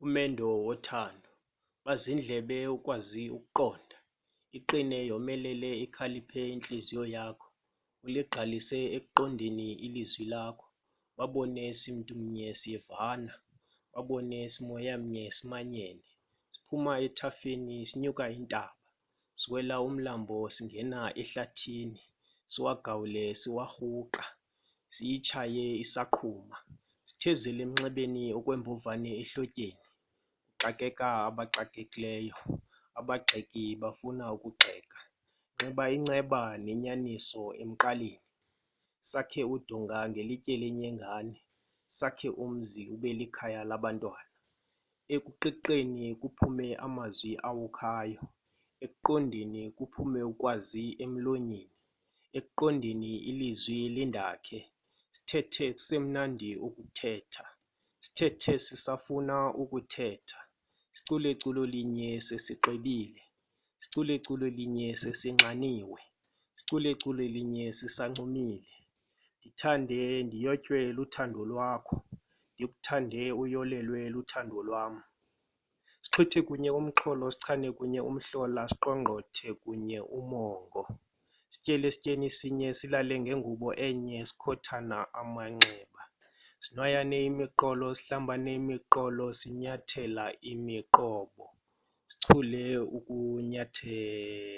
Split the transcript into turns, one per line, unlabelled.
Umendo wothando, bazindlebe ukwazi ukuqonda, iqine yomelele ikhaliphe inhliziyo yakho, uligqalise ekuqondeni ilizwi lakho, babone simntumnye siyevana, babone simoyamnye simanyene, siphuma ethafeni sinyuka intaba, siwela umlambo singena ehlathini, siwagawule siwahuqa, siyitshaye isaqhuma, sithezele emnxebeni okwembovane ehlotyeni. Kuxakeka abaxakekileyo, abagxeki bafuna ukugxeka. Nxiba inceba nenyaniso emqaleni. Sakhe udonga ngelitye lenyengane, sakhe umzi ube likhaya labantwana. Ekuqiqeni kuphume amazwi awokhayo, ekuqondeni kuphume ukwazi emlonyeni, ekuqondeni ilizwi lindakhe. Sithethe kusemnandi ukuthetha, sithethe sisafuna ukuthetha. Sicule culo linye sesigqibile, sicule culo linye sesinxaniwe, sicule culo linye sisancumile. Ndithande ndiyotywe luthando lwakho, ndikuthande uyolelwe luthando lwam. Sixhwithe kunye umxholo, sichane kunye umhlola, siqongqothe kunye umongo. Sityele esityeni sinye, silale ngengubo enye, sikhothana amanxeba. Sinwayane imiqolo, sihlambane imiqolo, sinyathela imiqobo. Sichule ukunyathela.